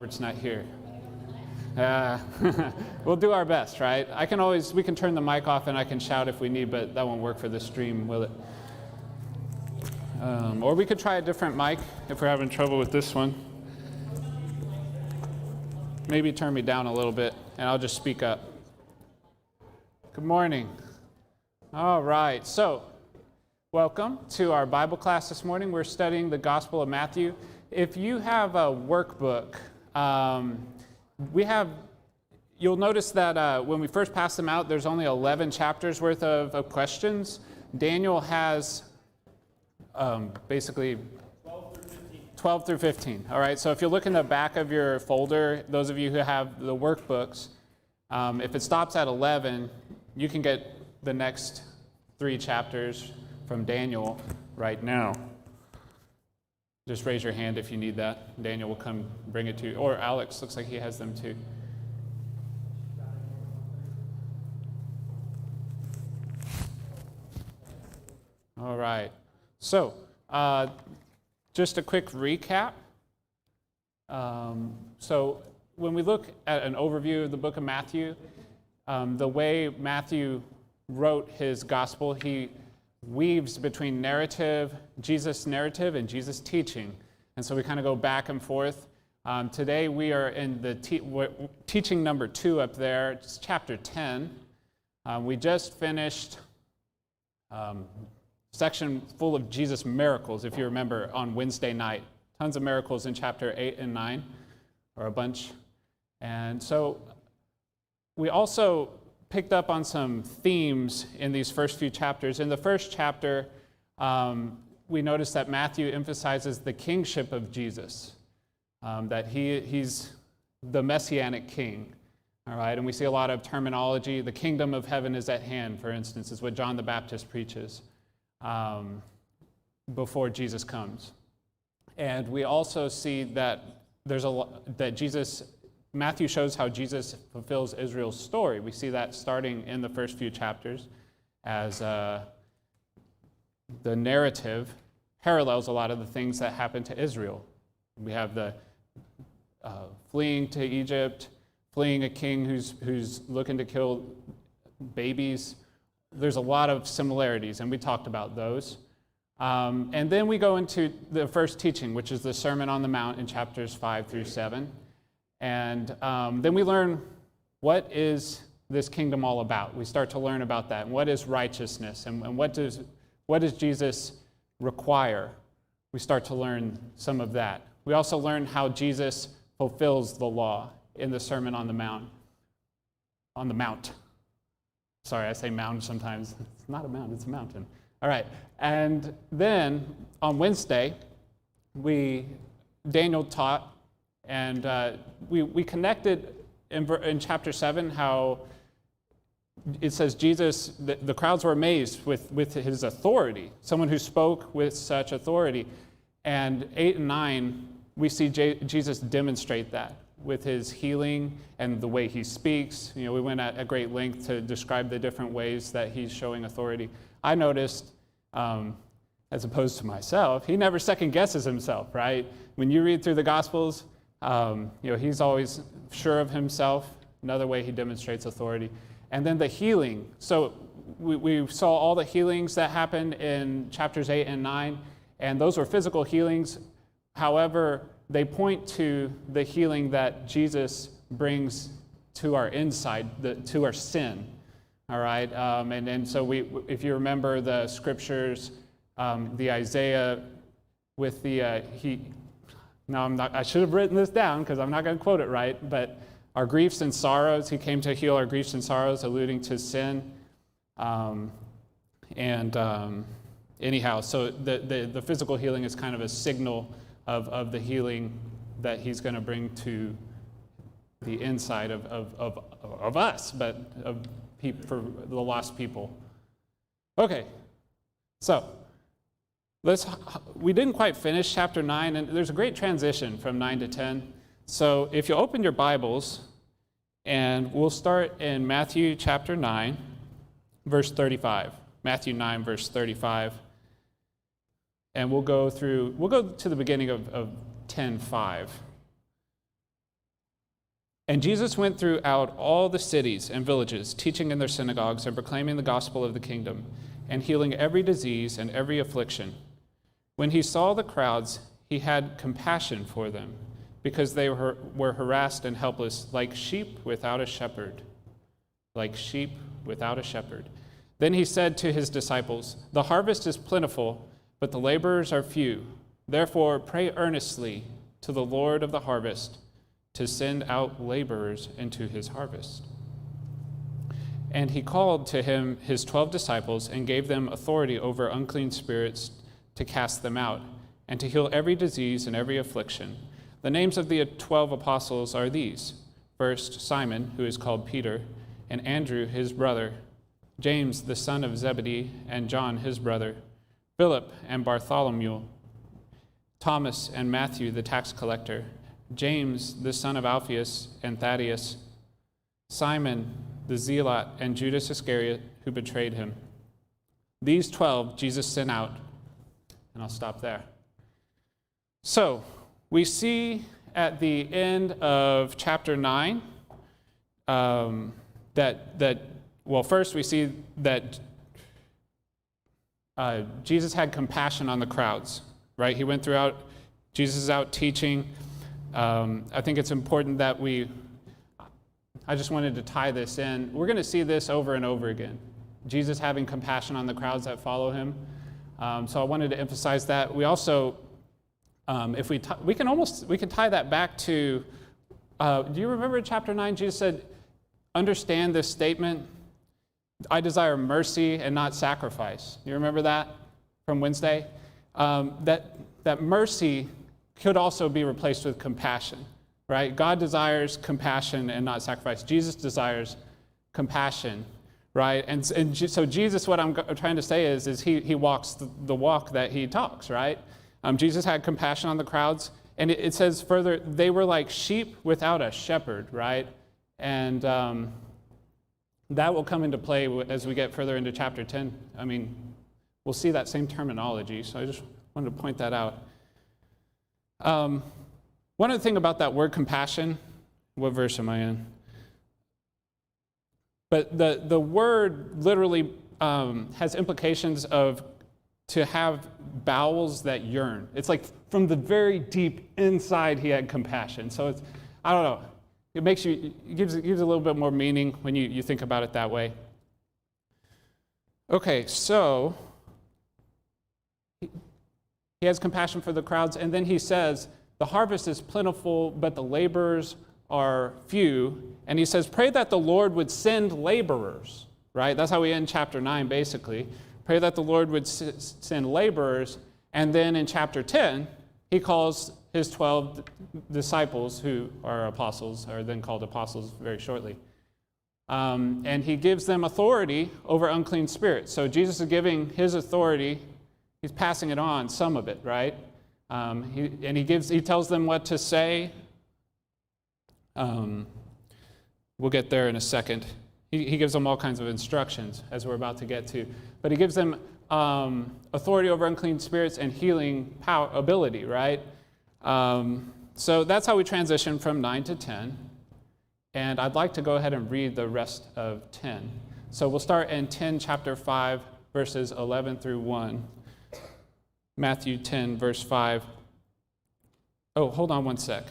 It's not here. We'll do our best, right? We can turn the mic off and I can shout if we need, but that won't work for the stream, will it? Or we could try a different mic if we're having trouble with this one. Maybe turn me down a little bit and I'll just speak up. Good morning. All right, so welcome to our Bible class this morning. We're studying the Gospel of Matthew. If you have a workbook, you'll notice that when we first pass them out, there's only 11 chapters worth of questions. Daniel has basically 12 through 15. All right, so if you look in the back of your folder, those of you who have the workbooks, if it stops at 11, you can get the next 3 chapters from Daniel right now. Just raise your hand if you need that. Daniel will come bring it to you. Or Alex, looks like he has them too. All right. So, just a quick recap. So, when we look at an overview of the book of Matthew, the way Matthew wrote his gospel, he weaves between Jesus' narrative and Jesus' teaching. And so we kind of go back and forth. Today we are in the teaching number 2 up there. It's chapter 10. We just finished section full of Jesus' miracles, if you remember, on Wednesday night. Tons of miracles in chapter 8 and 9, or a bunch. And so we also picked up on some themes in these first few chapters. In the first chapter, we noticed that Matthew emphasizes the kingship of Jesus, that he's the messianic king. All right, and we see a lot of terminology. The kingdom of heaven is at hand, for instance, is what John the Baptist preaches before Jesus comes. And we also see that Matthew shows how Jesus fulfills Israel's story. We see that starting in the first few chapters as the narrative parallels a lot of the things that happened to Israel. We have the fleeing to Egypt, fleeing a king who's looking to kill babies. There's a lot of similarities, and we talked about those. And then we go into the first teaching, which is the Sermon on the Mount in chapters 5 through 7. And then we learn, what is this kingdom all about? We start to learn about that. And what is righteousness? And what does Jesus require? We start to learn some of that. We also learn how Jesus fulfills the law in the Sermon on the Mount. On the Mount. Sorry, I say mountain sometimes. It's not a mountain, it's a mountain. All right. And then on Wednesday, Daniel taught. And we connected in chapter 7 how it says Jesus, the crowds were amazed with his authority, someone who spoke with such authority. And 8 and 9, we see Jesus demonstrate that with his healing and the way he speaks. You know, we went at great length to describe the different ways that he's showing authority. I noticed, as opposed to myself, he never second guesses himself, right? When you read through the Gospels, he's always sure of himself. Another way he demonstrates authority. And then the healing. So we saw all the healings that happened in chapters 8 and 9, and those were physical healings. However, they point to the healing that Jesus brings to our inside, to our sin. All right, and so if you remember the scriptures, the Isaiah with the I should have written this down because I'm not going to quote it right, but our griefs and sorrows, he came to heal our griefs and sorrows, alluding to sin. Anyhow, so the physical healing is kind of a signal of the healing that he's going to bring to the inside of us, but for the lost people. Okay, so we didn't quite finish chapter 9, and there's a great transition from 9 to 10. So if you open your Bibles, and we'll start in Matthew chapter 9, verse 35. Matthew 9, verse 35. And we'll go to the beginning of 10:5. And Jesus went throughout all the cities and villages, teaching in their synagogues and proclaiming the gospel of the kingdom, and healing every disease and every affliction. When he saw the crowds, he had compassion for them, because they were harassed and helpless, like sheep without a shepherd. Like sheep without a shepherd. Then he said to his disciples, "The harvest is plentiful, but the laborers are few. Therefore, pray earnestly to the Lord of the harvest to send out laborers into his harvest." And he called to him his 12 disciples and gave them authority over unclean spirits to cast them out and to heal every disease and every affliction. The names of the 12 apostles are these: first, Simon, who is called Peter, and Andrew, his brother, James, the son of Zebedee, and John, his brother, Philip and Bartholomew, Thomas and Matthew, the tax collector, James, the son of Alphaeus and Thaddeus, Simon, the zealot, and Judas Iscariot, who betrayed him. These 12 Jesus sent out, and I'll stop there. So, we see at the end of chapter 9 first we see that Jesus had compassion on the crowds, right? He went throughout, Jesus is out teaching. I think it's important that I just wanted to tie this in. We're going to see this over and over again. Jesus having compassion on the crowds that follow him. So I wanted to emphasize that. We also, we can tie that back to, do you remember in chapter 9, Jesus said, understand this statement, I desire mercy and not sacrifice. You remember that from Wednesday? That mercy could also be replaced with compassion, right? God desires compassion and not sacrifice. Jesus desires compassion, right? And so Jesus, what I'm trying to say is he walks the walk that he talks, right? Jesus had compassion on the crowds, and it says further, they were like sheep without a shepherd, right? And that will come into play as we get further into chapter 10. I mean, we'll see that same terminology, so I just wanted to point that out. One other thing about that word compassion, what verse am I in? But the word literally has implications of to have bowels that yearn. It's like from the very deep inside he had compassion. So it's, I don't know, it gives a little bit more meaning when you think about it that way. Okay, so he has compassion for the crowds, and then he says, the harvest is plentiful, but the laborers are few. And he says, pray that the Lord would send laborers, right? That's how we end chapter 9, basically. Pray that the Lord would send laborers. And then in chapter 10, he calls his 12 disciples, who are apostles, are then called apostles very shortly. And he gives them authority over unclean spirits. So Jesus is giving his authority. He's passing it on, some of it, right? He tells them what to say. We'll get there in a second. He gives them all kinds of instructions, as we're about to get to. But he gives them authority over unclean spirits and healing power, ability, right? So that's how we transition from 9 to 10. And I'd like to go ahead and read the rest of 10. So we'll start in 10, chapter 5, verses 11 through 1. Matthew 10, verse 5. Oh, hold on one sec.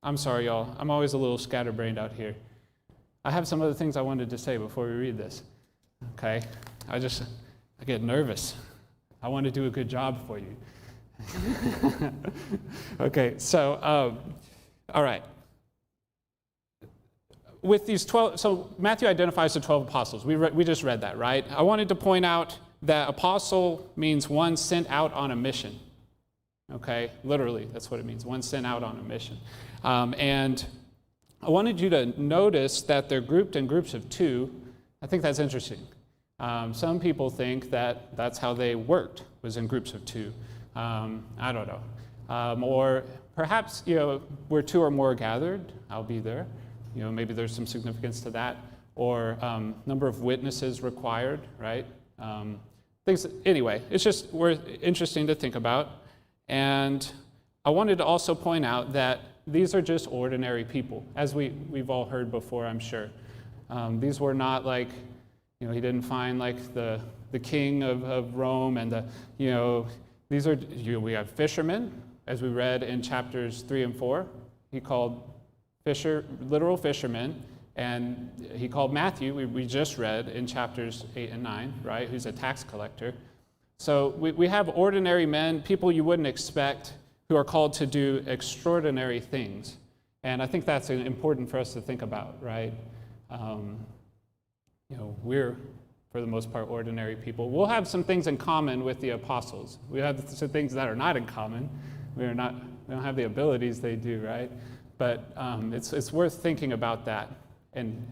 I'm sorry, y'all. I'm always a little scatterbrained out here. I have some other things I wanted to say before we read this. Okay? I get nervous. I want to do a good job for you. Okay, so, all right. With these 12, so Matthew identifies the 12 apostles. We just read that, right? I wanted to point out that apostle means one sent out on a mission. Okay, literally, that's what it means, one sent out on a mission. And I wanted you to notice that they're grouped in groups of two. I think that's interesting. Some people think that that's how they worked, was in groups of two. I don't know. Or perhaps, where two or more gathered, I'll be there. Maybe there's some significance to that. Or number of witnesses required, right? Anyway, it's just interesting to think about. And I wanted to also point out that these are just ordinary people, as we've all heard before, I'm sure. These were not like, he didn't find like the king of Rome and these are, we have fishermen, as we read in chapters 3 and 4. He called literal fishermen, and he called Matthew, we just read in chapters 8 and 9, right, who's a tax collector. So we have ordinary men, people you wouldn't expect, who are called to do extraordinary things. And I think that's important for us to think about, right? We're, for the most part, ordinary people. We'll have some things in common with the apostles. We have some things that are not in common. We don't have the abilities they do, right? But it's worth thinking about that. And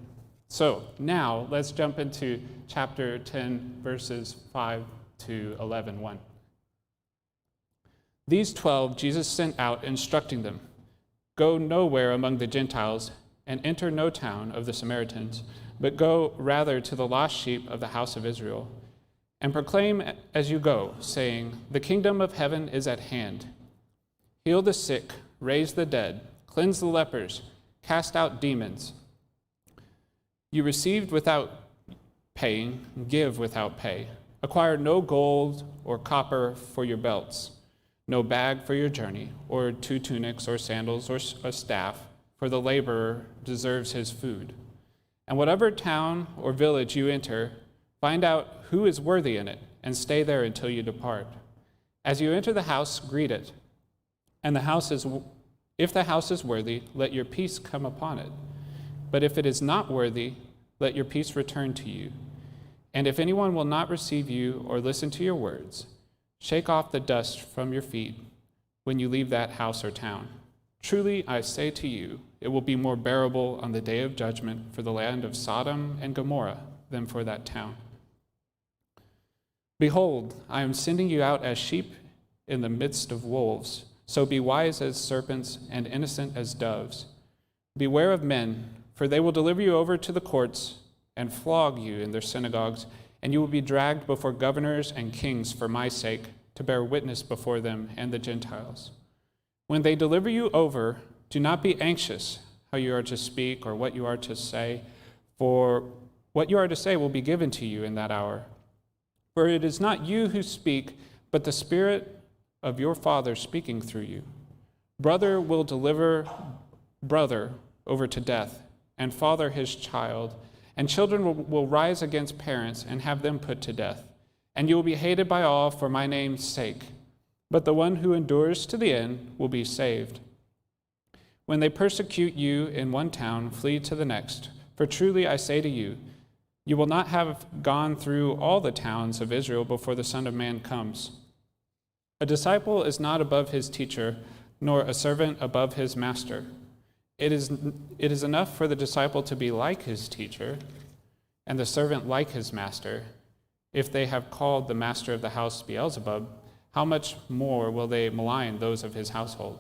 so now let's jump into chapter 10, verses 5 to 11:1. These 12 Jesus sent out, instructing them, "Go nowhere among the Gentiles and enter no town of the Samaritans, but go rather to the lost sheep of the house of Israel, and proclaim as you go, saying, the kingdom of heaven is at hand. Heal the sick, raise the dead, cleanse the lepers, cast out demons. You received without paying, give without pay. Acquire no gold or copper for your belts, no bag for your journey, or 2 tunics or sandals or a staff, for the laborer deserves his food. And whatever town or village you enter, find out who is worthy in it, and stay there until you depart. As you enter the house, greet it. And if the house is worthy, let your peace come upon it. But if it is not worthy, let your peace return to you. And if anyone will not receive you or listen to your words, shake off the dust from your feet when you leave that house or town. Truly, I say to you, it will be more bearable on the day of judgment for the land of Sodom and Gomorrah than for that town. Behold, I am sending you out as sheep in the midst of wolves. So be wise as serpents and innocent as doves. Beware of men, for they will deliver you over to the courts and flog you in their synagogues, and you will be dragged before governors and kings for my sake, to bear witness before them and the Gentiles. When they deliver you over, do not be anxious how you are to speak or what you are to say, for what you are to say will be given to you in that hour. For it is not you who speak, but the Spirit of your Father speaking through you. Brother will deliver brother over to death, and father his child, and children will rise against parents and have them put to death. And you will be hated by all for my name's sake, but the one who endures to the end will be saved. When they persecute you in one town, flee to the next. For truly I say to you, you will not have gone through all the towns of Israel before the Son of Man comes. A disciple is not above his teacher, nor a servant above his master. It is enough for the disciple to be like his teacher, and the servant like his master. If they have called the master of the house Beelzebub, how much more will they malign those of his household?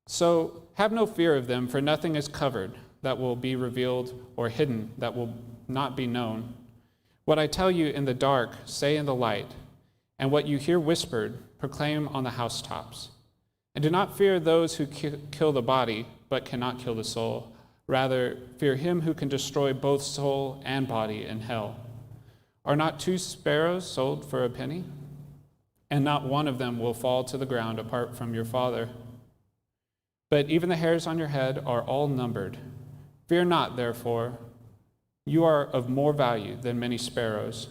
So have no fear of them, for nothing is covered that will be revealed, or hidden that will not be known. What I tell you in the dark, say in the light, and what you hear whispered, proclaim on the housetops. And do not fear those who kill the body, but cannot kill the soul. Rather, fear him who can destroy both soul and body in hell. Are not 2 sparrows sold for a penny? And not one of them will fall to the ground apart from your Father. But even the hairs on your head are all numbered. Fear not, therefore, you are of more value than many sparrows.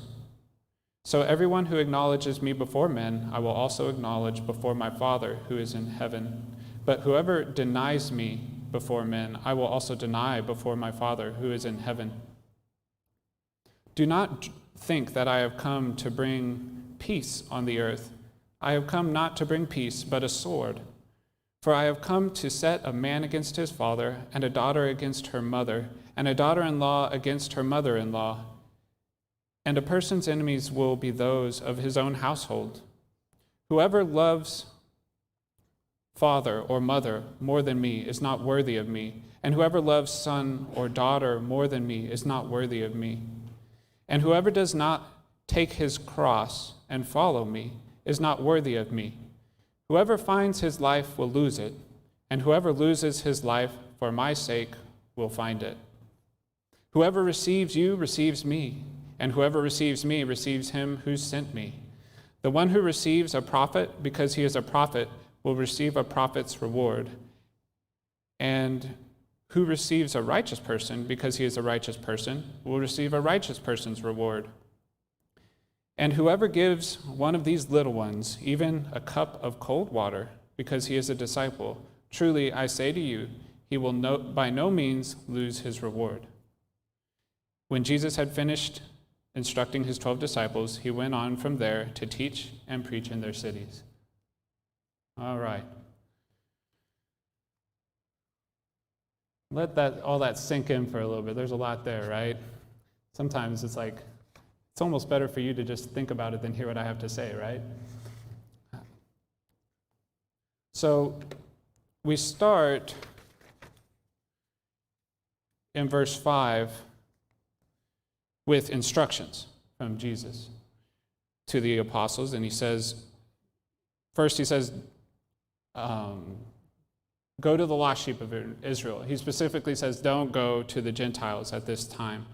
So everyone who acknowledges me before men, I will also acknowledge before my Father who is in heaven. But whoever denies me before men, I will also deny before my Father who is in heaven. Do not think that I have come to bring peace on the earth. I have come not to bring peace, but a sword. For I have come to set a man against his father, and a daughter against her mother, and a daughter-in-law against her mother-in-law. And a person's enemies will be those of his own household. Whoever loves father or mother more than me is not worthy of me, and whoever loves son or daughter more than me is not worthy of me. And whoever does not take his cross and follow me is not worthy of me. Whoever finds his life will lose it, and whoever loses his life for my sake will find it. Whoever receives you receives me, and whoever receives me receives him who sent me. The one who receives a prophet because he is a prophet will receive a prophet's reward, and who receives a righteous person because he is a righteous person will receive a righteous person's reward. And whoever gives one of these little ones even a cup of cold water because he is a disciple, truly I say to you, he will by no means lose his reward. When Jesus had finished instructing his 12 disciples, he went on from there to teach and preach in their cities. All right. Let all that sink in for a little bit. There's a lot there, right? Sometimes it's like, it's almost better for you to just think about it than hear what I have to say, right? So we start in verse 5 with instructions from Jesus to the apostles, and he says, first he says, go to the lost sheep of Israel. He specifically says, don't go to the Gentiles at this time.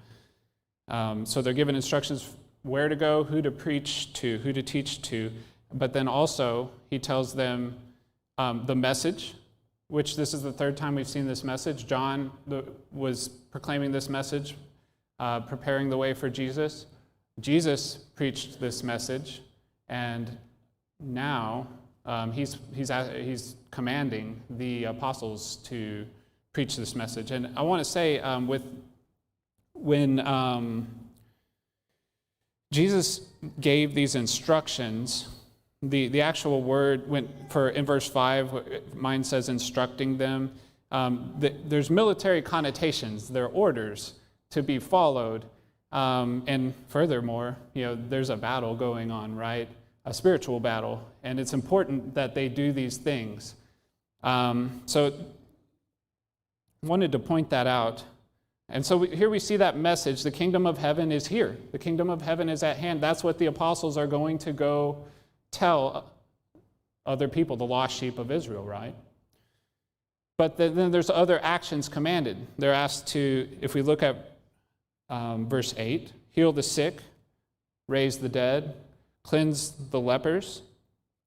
So they're given instructions where to go, who to preach to, who to teach to, but then also he tells them the message, which this is the third time we've seen this message. John was proclaiming this message, preparing the way for Jesus. Jesus preached this message, and now he's commanding the apostles to preach this message. And I want to say, when Jesus gave these instructions, the actual word in verse 5, mine says instructing them. There's military connotations. They're orders to be followed. And furthermore, there's a battle going on, right? A spiritual battle, and it's important that they do these things. So wanted to point that out. And so here we see that message. The kingdom of heaven is here. The kingdom of heaven is at hand. That's what the apostles are going to go tell other people, the lost sheep of Israel, right? But then there's other actions commanded. They're asked to, if we look at verse 8, heal the sick, raise the dead, cleanse the lepers,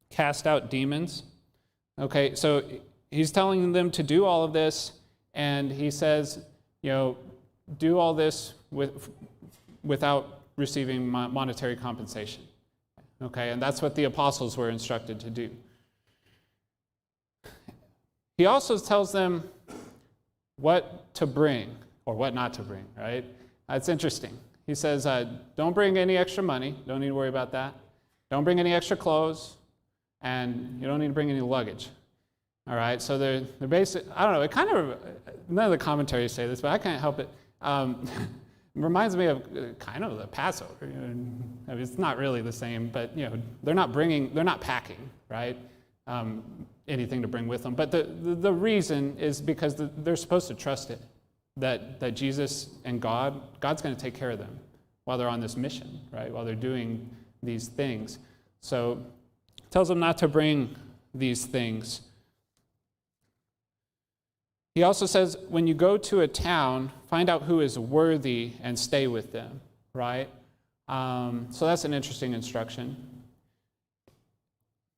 cast out demons. Okay, so he's telling them to do all of this, and he says, do all this without receiving monetary compensation. Okay, and that's what the apostles were instructed to do. He also tells them what to bring or what not to bring, right? It's interesting. He says, don't bring any extra money. Don't need to worry about that. Don't bring any extra clothes. And you don't need to bring any luggage. All right, so they're basic. I don't know, it kind of, none of the commentaries say this, but I can't help it. Reminds me of kind of the Passover. I mean, it's not really the same, but they're not packing, right? Anything to bring with them. But the reason is because they're supposed to trust it, that Jesus and God's going to take care of them while they're on this mission, right? While they're doing these things. So it tells them not to bring these things. He also says, when you go to a town, find out who is worthy and stay with them, right? So that's an interesting instruction.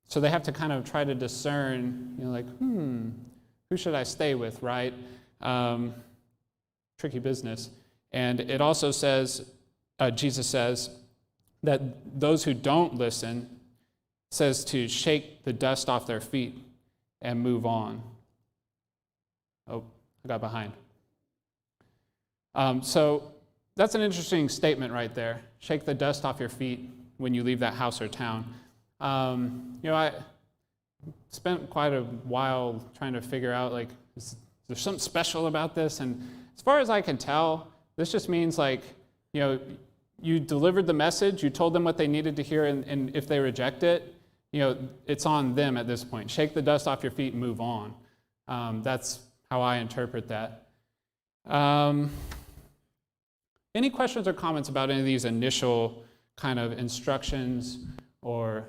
So they have to kind of try to discern, who should I stay with, right? Tricky business. And it also says, Jesus says, that those who don't listen, says to shake the dust off their feet and move on. Oh, I got behind. So that's an interesting statement right there. Shake the dust off your feet when you leave that house or town. I spent quite a while trying to figure out, is there something special about this? And as far as I can tell, this just means you delivered the message, you told them what they needed to hear, and if they reject it, it's on them at this point. Shake the dust off your feet and move on. That's how I interpret that. Any questions or comments about any of these initial kind of instructions or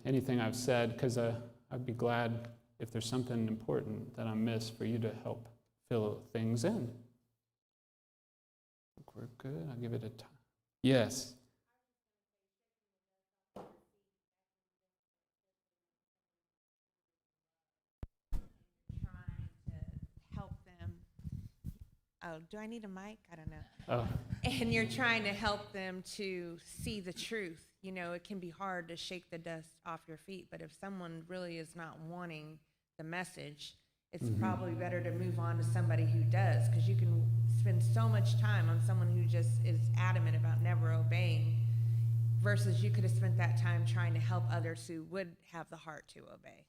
anything I've said? Because I'd be glad if there's something important that I missed, for you to help fill things in. I think we're good. I'll give it a time. Yes. Trying to help them. Oh, do I need a mic? I don't know. Oh. And you're trying to help them to see the truth. You know, it can be hard to shake the dust off your feet, but if someone really is not wanting the message, it's probably better to move on to somebody who does, because you can spend so much time on someone who just is adamant about never obeying, versus you could have spent that time trying to help others who would have the heart to obey.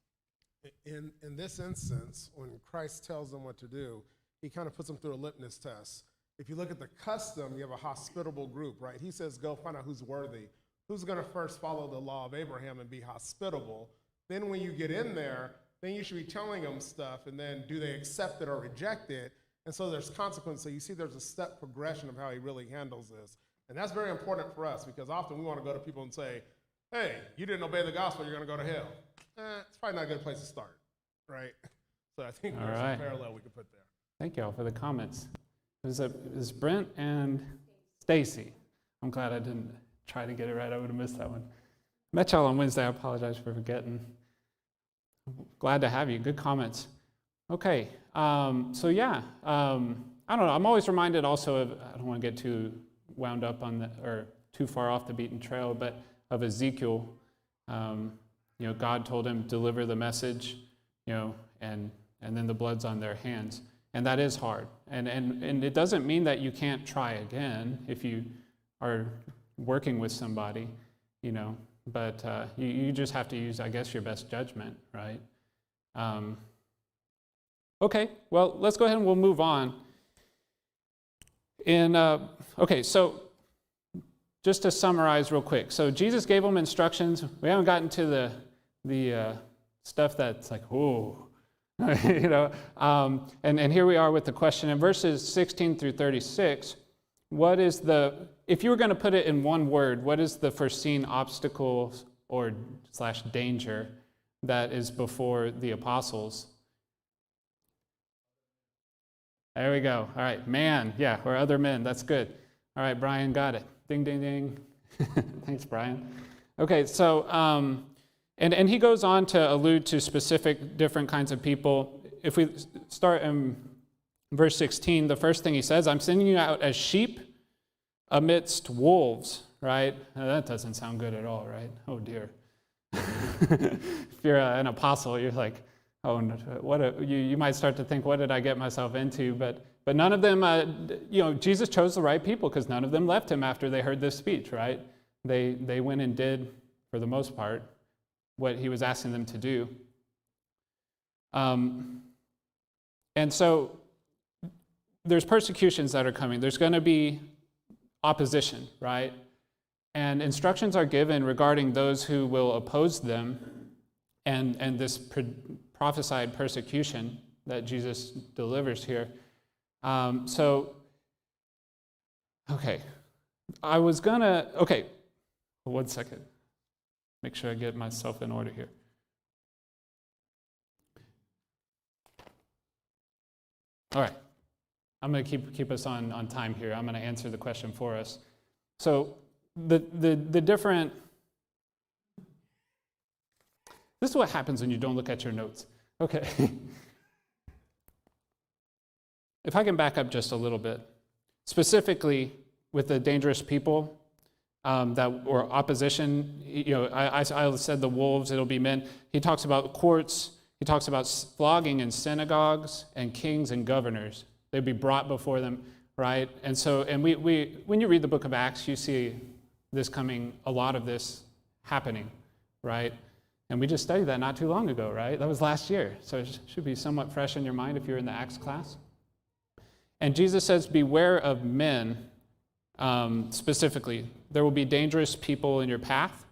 In this instance, when Christ tells them what to do, he kind of puts them through a litmus test. If you look at the custom, you have a hospitable group, right? He says, go find out who's worthy. Who's going to first follow the law of Abraham and be hospitable? Then when you get in there, then you should be telling them stuff, and then do they accept it or reject it? And so there's consequence. So you see there's a step progression of how he really handles this. And that's very important for us, because often we want to go to people and say, hey, you didn't obey the gospel, you're going to go to hell. It's probably not a good place to start, right? So I think there's a parallel we could put there. Thank you all for the comments. It was Brent and Stacy. I'm glad I didn't try to get it right. I would have missed that one. Met y'all on Wednesday. I apologize for forgetting. Glad to have you. Good comments. Okay. I don't know. I'm always reminded also of, I don't want to get too wound up on or too far off the beaten trail, but of Ezekiel. God told him, deliver the message, and then the blood's on their hands. And that is hard. And it doesn't mean that you can't try again if you are working with somebody, but you just have to use, I guess, your best judgment, right? Okay, well, let's go ahead and we'll move on. So just to summarize real quick. So Jesus gave them instructions. We haven't gotten to the stuff that's like, whoa, and here we are with the question in verses 16 through 36. What is if you were going to put it in one word, what is the foreseen obstacle or / danger that is before the apostles? There we go. All right, man, yeah, or other men. That's good. All right, Brian got it. Ding, ding, ding. Thanks, Brian. Okay, so, and he goes on to allude to specific different kinds of people. If we start in verse 16, the first thing he says, I'm sending you out as sheep amidst wolves, right? Now, that doesn't sound good at all, right? Oh, dear. If you're an apostle, you're like, oh, you might start to think, what did I get myself into? But none of them, Jesus chose the right people, because none of them left him after they heard this speech, right? They went and did, for the most part, what he was asking them to do. And so there's persecutions that are coming. There's going to be opposition, right? And instructions are given regarding those who will oppose them and this prophesied persecution that Jesus delivers here. One second. Make sure I get myself in order here. All right. I'm going to keep us on time here. I'm going to answer the question for us. So the different... This is what happens when you don't look at your notes. Okay. If I can back up just a little bit. Specifically with the dangerous people, or opposition, I said the wolves, it'll be men. He talks about courts. He talks about flogging in synagogues and kings and governors. They'd be brought before them, right? And so, we when you read the book of Acts, you see this coming, a lot of this happening, right? And we just studied that not too long ago, right? That was last year. So it should be somewhat fresh in your mind if you're in the Acts class. And Jesus says, beware of men. Specifically, there will be dangerous people in your path.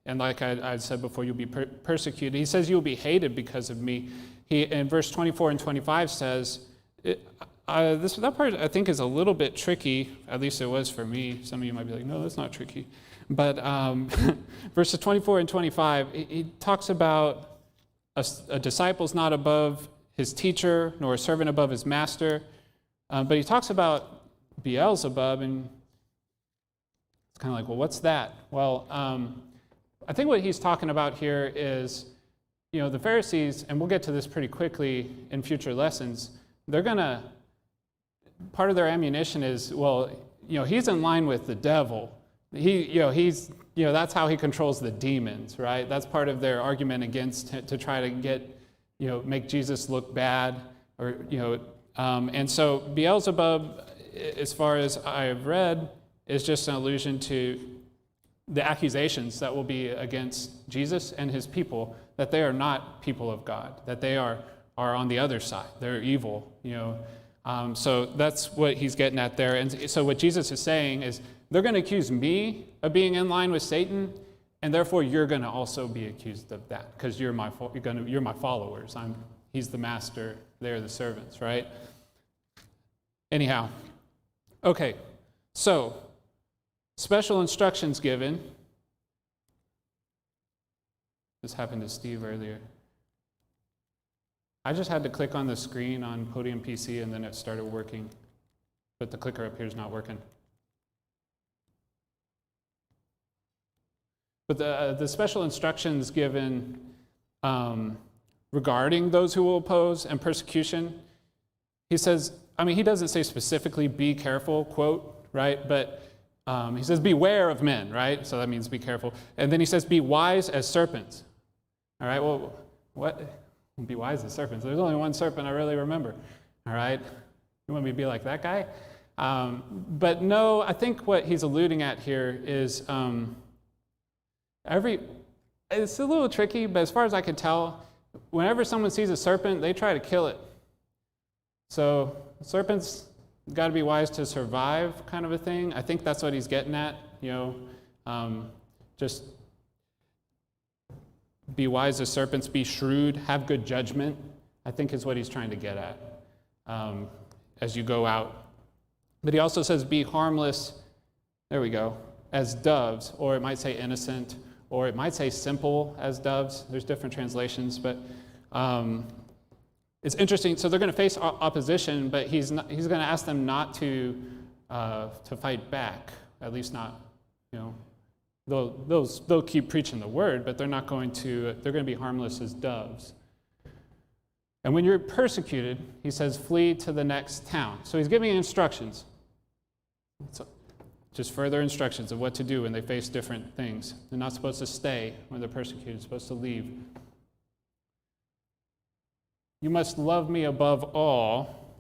And like I said before, you'll be persecuted. He says you'll be hated because of me. He, in verse 24 and 25 says, that part I think is a little bit tricky, at least it was for me. Some of you might be like, no, that's not tricky. But verses 24 and 25, he talks about a disciple's not above his teacher, nor a servant above his master. But he talks about Beelzebub, and it's kind of like, well, what's that? Well, I think what he's talking about here is, the Pharisees, and we'll get to this pretty quickly in future lessons, part of their ammunition is, well, he's in line with the devil. That's how he controls the demons, right? That's part of their argument against to try to get, make Jesus look bad, and so Beelzebub, as far as I have read, is just an allusion to the accusations that will be against Jesus and his people, that they are not people of God, that they are on the other side. They're evil, So that's what he's getting at there. And so what Jesus is saying is, they're going to accuse me of being in line with Satan, and therefore you're going to also be accused of that, because you're my followers. He's the master, they're the servants, right? Anyhow, okay, so special instructions given. This happened to Steve earlier. I just had to click on the screen on Podium PC and then it started working, but the clicker up here is not working. But the special instructions given regarding those who will oppose and persecution, he says, he doesn't say specifically be careful, quote, right? But he says beware of men, right? So that means be careful. And then he says be wise as serpents. All right, well, what? Be wise as serpents. There's only one serpent I really remember. All right, you want me to be like that guy? But no, I think what he's alluding at here is it's a little tricky, but as far as I can tell, whenever someone sees a serpent, they try to kill it. So serpents got to be wise to survive, kind of a thing. I think that's what he's getting at. Just be wise as serpents, be shrewd, have good judgment, I think is what he's trying to get at as you go out. But he also says be harmless, there we go, as doves, or it might say innocent, or it might say simple as doves. There's different translations, but it's interesting. So they're going to face opposition, but he's going to ask them not to fight back, at least not, They'll keep preaching the word, but they're going to be harmless as doves. And when you're persecuted, he says, flee to the next town. So he's giving instructions. So just further instructions of what to do when they face different things. They're not supposed to stay when they're persecuted. They're supposed to leave. You must love me above all,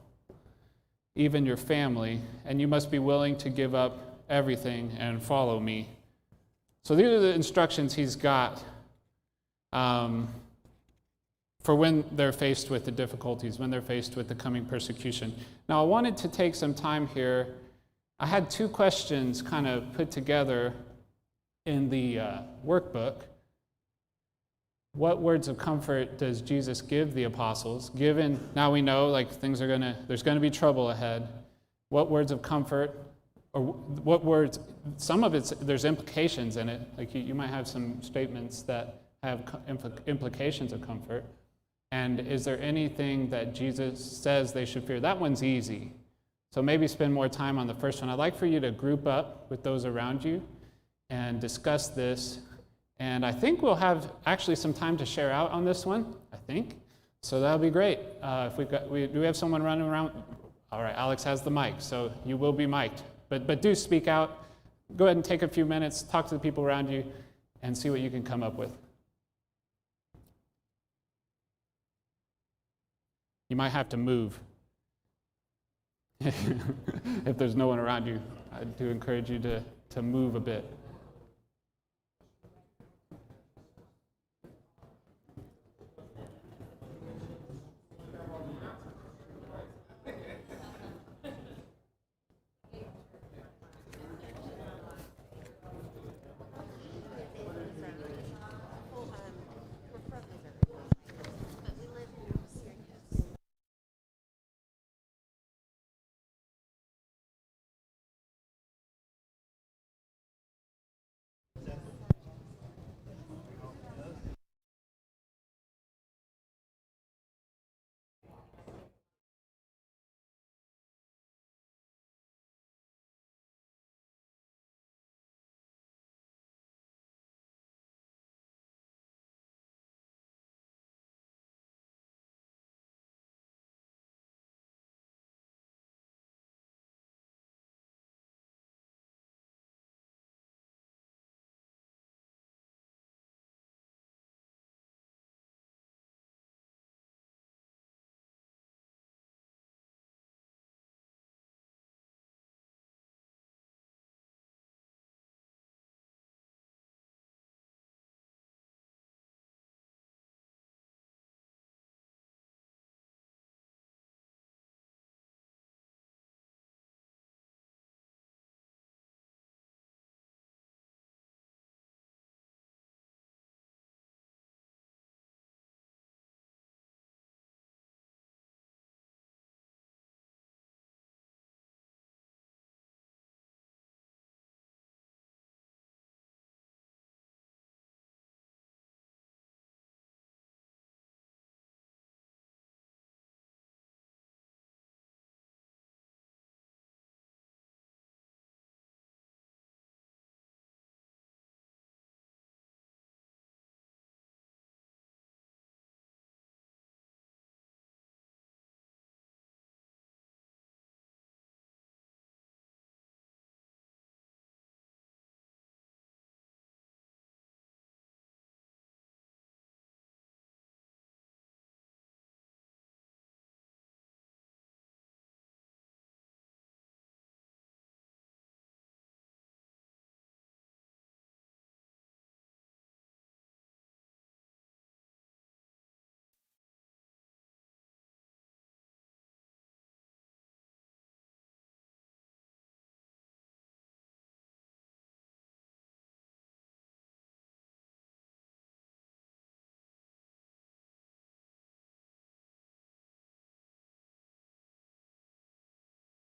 even your family, and you must be willing to give up everything and follow me. So these are the instructions he's got for when they're faced with the difficulties, when they're faced with the coming persecution. Now, I wanted to take some time here. I had two questions kind of put together in the workbook. What words of comfort does Jesus give the apostles? Given, now we know, there's going to be trouble ahead. What words of comfort? Or what words, some of there's implications in it. Like you might have some statements that have implications of comfort. And is there anything that Jesus says they should fear? That one's easy. So maybe spend more time on the first one. I'd like for you to group up with those around you and discuss this. And I think we'll have actually some time to share out on this one, I think. So that'll be great. Do we have someone running around? All right, Alex has the mic, so you will be mic'd. But do speak out. Go ahead and take a few minutes, talk to the people around you, and see what you can come up with. You might have to move. If there's no one around you, I do encourage you to move a bit.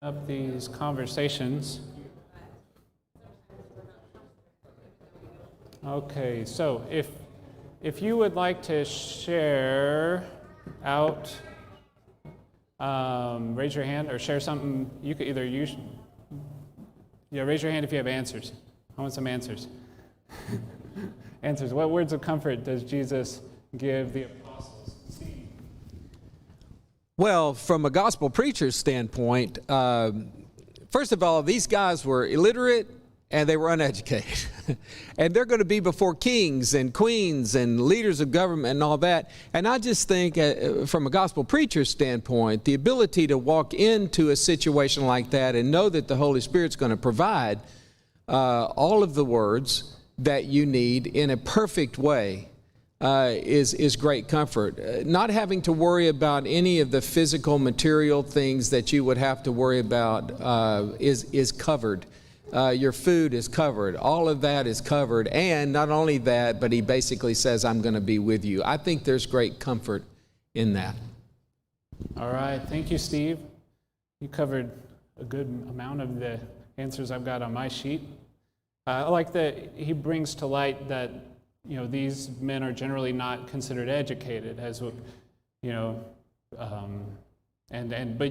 Up these conversations. Okay, so if you would like to share out, raise your hand or share something. You could either use, raise your hand if you have answers. I want some answers. Answers. What words of comfort does Jesus give the apostles? Steve. Well, from a gospel preacher's standpoint, first of all, these guys were illiterate and they were uneducated. And they're going to be before kings and queens and leaders of government and all that. And I just think from a gospel preacher's standpoint, the ability to walk into a situation like that and know that the Holy Spirit's going to provide all of the words that you need in a perfect way is great comfort. Not having to worry about any of the physical, material things that you would have to worry about is covered. Your food is covered. All of that is covered. And not only that, but he basically says, I'm going to be with you. I think there's great comfort in that. All right. Thank you, Steve. You covered a good amount of the answers I've got on my sheet. I like that he brings to light that, these men are generally not considered educated, as but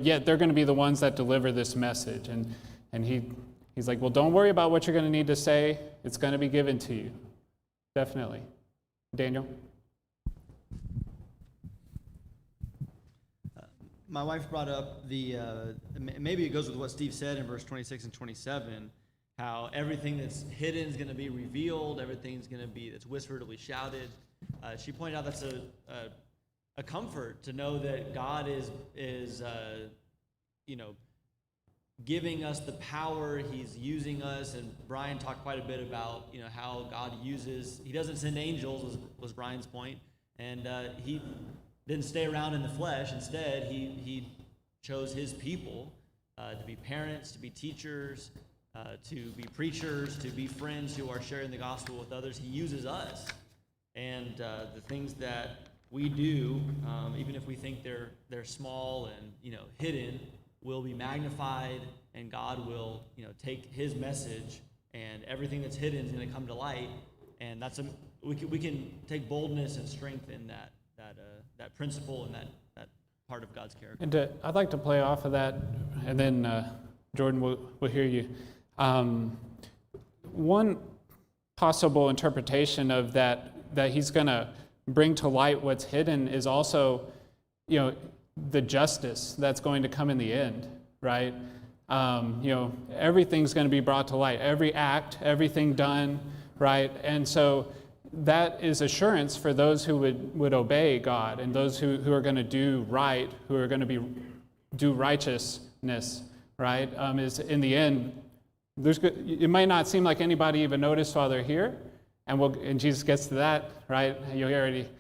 yet they're going to be the ones that deliver this message. And he's like, well, don't worry about what you're going to need to say. It's going to be given to you. Definitely. Daniel? My wife brought up maybe it goes with what Steve said in verse 26 and 27, how everything that's hidden is going to be revealed, everything's going to be that's whispered will be shouted. She pointed out that's a comfort to know that God is giving us the power. He's using us, and Brian talked quite a bit about how God uses. He doesn't send angels, was Brian's point, and he didn't stay around in the flesh. Instead, he chose his people to be parents, to be teachers, to be preachers, to be friends who are sharing the gospel with others. He uses us, and the things that we do, even if we think they're small and hidden, will be magnified, and God will take His message, and everything that's hidden is going to come to light, and we can take boldness and strength in that principle and that part of God's character. And I'd like to play off of that, and then Jordan will hear you. One possible interpretation of that he's going to bring to light what's hidden is also, the justice that's going to come in the end, right? Everything's going to be brought to light, every act, everything done, right? And so that is assurance for those who would obey God, and those who are going to do right, who are going to do righteousness, right? Is in the end, it might not seem like anybody even noticed while they're here, and Jesus gets to that, right? He already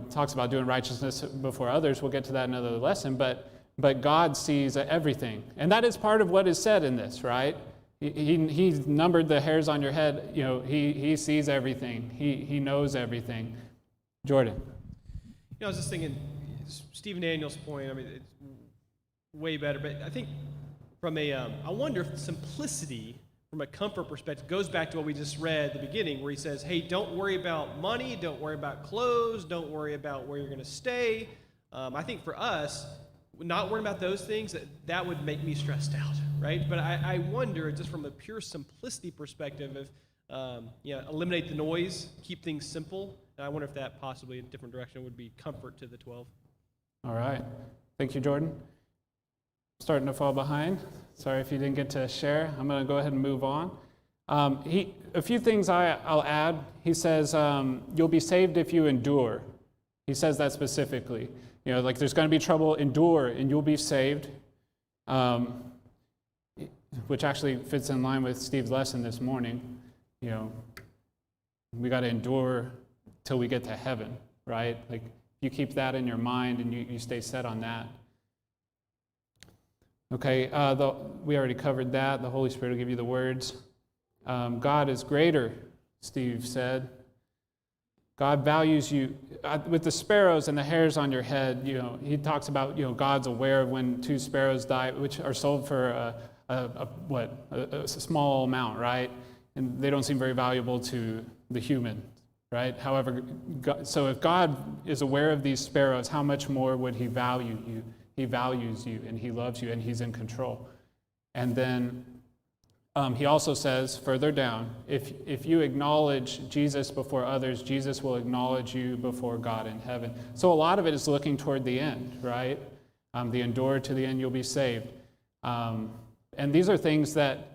talks about doing righteousness before others. We'll get to that in another lesson, but God sees everything, and that is part of what is said in this, right? He numbered the hairs on your head. He sees everything. He knows everything. Jordan. I was just thinking, Stephen Daniel's point. I mean, it's way better, but I think I wonder if simplicity from a comfort perspective goes back to what we just read at the beginning, where he says, hey, don't worry about money, don't worry about clothes, don't worry about where you're going to stay. I think for us, not worrying about those things, that would make me stressed out, right? But I wonder, just from a pure simplicity perspective, if eliminate the noise, keep things simple, and I wonder if that possibly in a different direction would be comfort to the 12. All right. Thank you, Jordan. Starting to fall behind. Sorry if you didn't get to share. I'm going to go ahead and move on. A few things I'll add. He says, you'll be saved if you endure. He says that specifically. Like there's going to be trouble, endure, and you'll be saved. Which actually fits in line with Steve's lesson this morning. We got to endure till we get to heaven, right? Like you keep that in your mind and you stay set on that. Okay, we already covered that. The Holy Spirit will give you the words. God is greater, Steve said. God values you. With the sparrows and the hairs on your head, he talks about, God's aware of when 2 sparrows die, which are sold for a small amount, right? And they don't seem very valuable to the human, right? However, so if God is aware of these sparrows, how much more would he value you? He values you, and he loves you, and he's in control. And then he also says further down, if you acknowledge Jesus before others, Jesus will acknowledge you before God in heaven. So a lot of it is looking toward the end, right? The endure to the end, you'll be saved. And these are things that,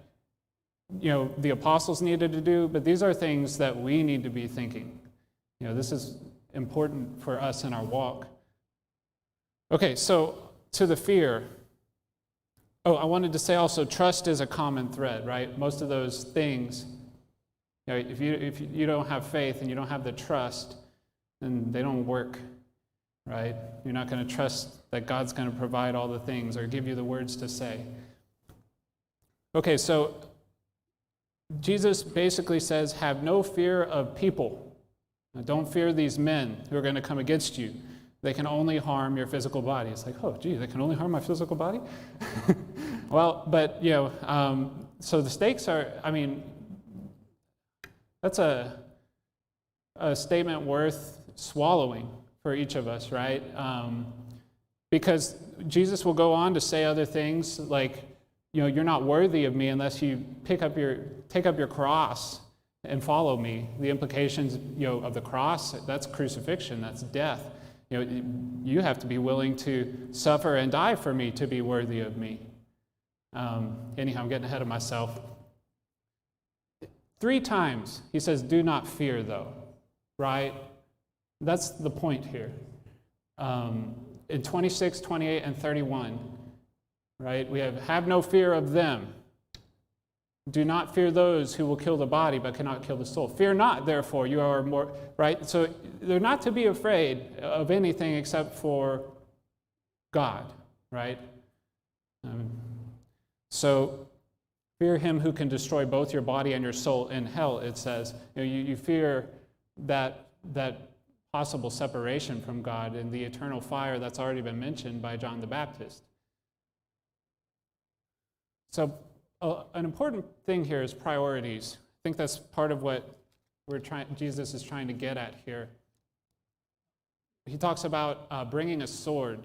the apostles needed to do, but these are things that we need to be thinking. This is important for us in our walk. Okay, so to the fear. Oh, I wanted to say also, trust is a common thread, right? Most of those things, if you don't have faith and you don't have the trust, then they don't work, right? You're not going to trust that God's going to provide all the things or give you the words to say. Okay, so Jesus basically says, have no fear of people. Now, don't fear these men who are going to come against you. They can only harm your physical body. It's like, oh, gee, they can only harm my physical body? Well, but, so the stakes are, that's a statement worth swallowing for each of us, right? Because Jesus will go on to say other things like, you're not worthy of me unless you take up your cross and follow me. The implications, of the cross, that's crucifixion, that's death. You have to be willing to suffer and die for me to be worthy of me. Anyhow, I'm getting ahead of myself. 3 times he says, do not fear, though, right? That's the point here. In 26, 28, and 31, right, we have no fear of them. Do not fear those who will kill the body but cannot kill the soul. Fear not, therefore, you are more, right? So they're not to be afraid of anything except for God, right? So fear him who can destroy both your body and your soul in hell, it says. You fear that possible separation from God and the eternal fire that's already been mentioned by John the Baptist. So an important thing here is priorities. I think that's part of what Jesus is trying to get at here. He talks about bringing a sword.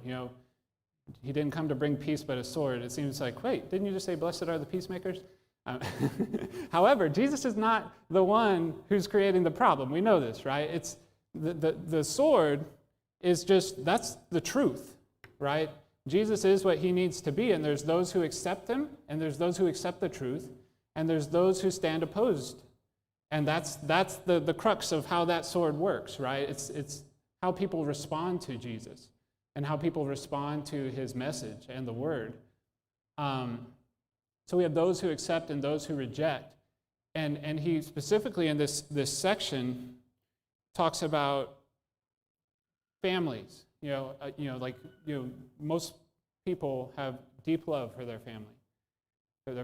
He didn't come to bring peace but a sword. It seems like, wait, didn't you just say, blessed are the peacemakers? However, Jesus is not the one who's creating the problem. We know this, right? It's the sword is just, that's the truth, right? Jesus is what he needs to be, and there's those who accept him, and there's those who accept the truth, and there's those who stand opposed. And that's the crux of how that sword works, right? It's how people respond to Jesus and how people respond to his message and the word. So we have those who accept and those who reject. And he specifically in this section talks about families. Most people have deep love for their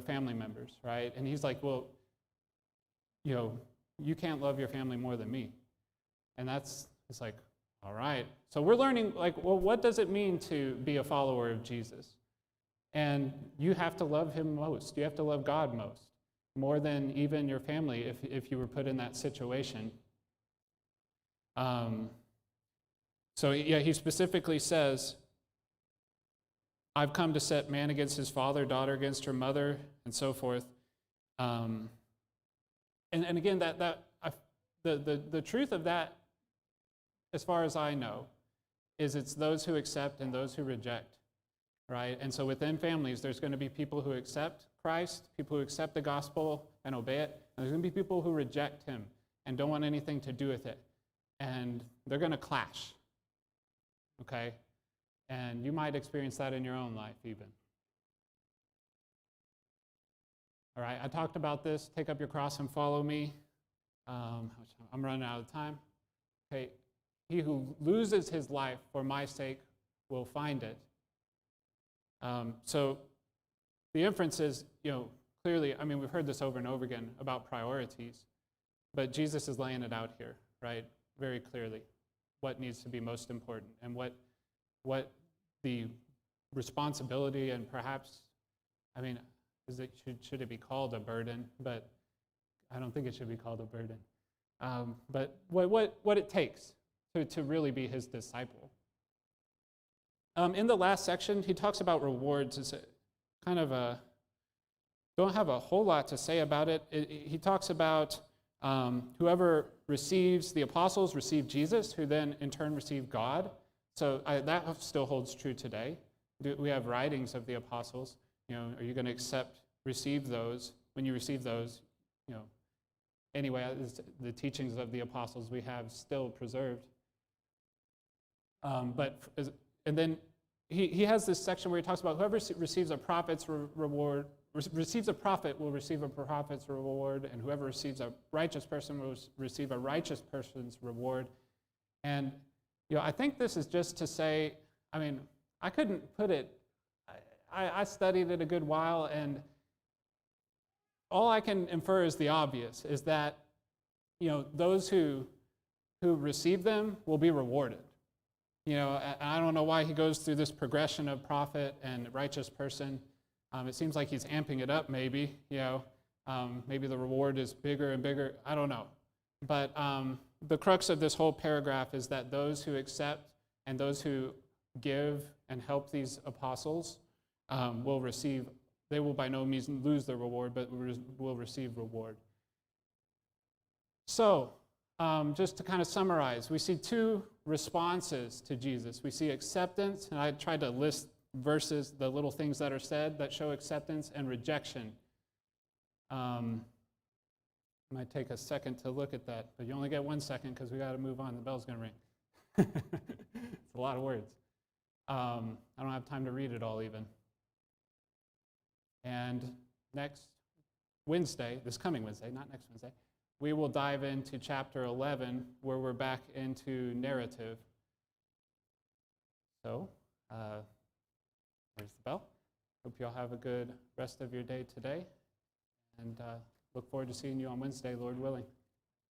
family members, right? And he's like, well, you can't love your family more than me. And it's like, all right. So we're learning, what does it mean to be a follower of Jesus? And you have to love him most. You have to love God most, more than even your family if you were put in that situation. He specifically says, I've come to set man against his father, daughter against her mother, and so forth. And again, the truth of that, as far as I know, is it's those who accept and those who reject, right? And so within families, there's going to be people who accept Christ, people who accept the gospel and obey it, and there's going to be people who reject him and don't want anything to do with it. And they're going to clash, okay? And you might experience that in your own life even. All right, I talked about this. Take up your cross and follow me. I'm running out of time. Okay, he who loses his life for my sake will find it. So the inference is, clearly, we've heard this over and over again about priorities, but Jesus is laying it out here, right? very clearly what needs to be most important and what the responsibility and perhaps, I mean, should it be called a burden? But I don't think it should be called a burden. But what it takes to really be his disciple. In the last section, he talks about rewards. It's kind of don't have a whole lot to say about it. He talks about whoever receives the apostles receive Jesus, who then in turn receive God. So that still holds true today. We have writings of the apostles. Are you going to receive those? When you receive those, anyway, the teachings of the apostles we have still preserved. And then he has this section where he talks about whoever receives a prophet's reward, receives a prophet will receive a prophet's reward, and whoever receives a righteous person will receive a righteous person's reward. And I think this is just to say, I couldn't put it, I studied it a good while, and all I can infer is the obvious, is that those who receive them will be rewarded. I don't know why he goes through this progression of prophet and righteous person. It seems like he's amping it up, maybe. Maybe the reward is bigger and bigger. I don't know. But the crux of this whole paragraph is that those who accept and those who give and help these apostles will receive. They will by no means lose their reward, but will receive reward. So, just to kind of summarize, we see two responses to Jesus. We see acceptance, and I tried to list verses, the little things that are said that show acceptance, and rejection. Might take a second to look at that, but you only get 1 second because we got to move on. The bell's going to ring. It's a lot of words. I don't have time to read it all even. And next Wednesday, this coming Wednesday, not next Wednesday, we will dive into chapter 11, where we're back into narrative. So, there's the bell. Hope you all have a good rest of your day today, and look forward to seeing you on Wednesday, Lord willing.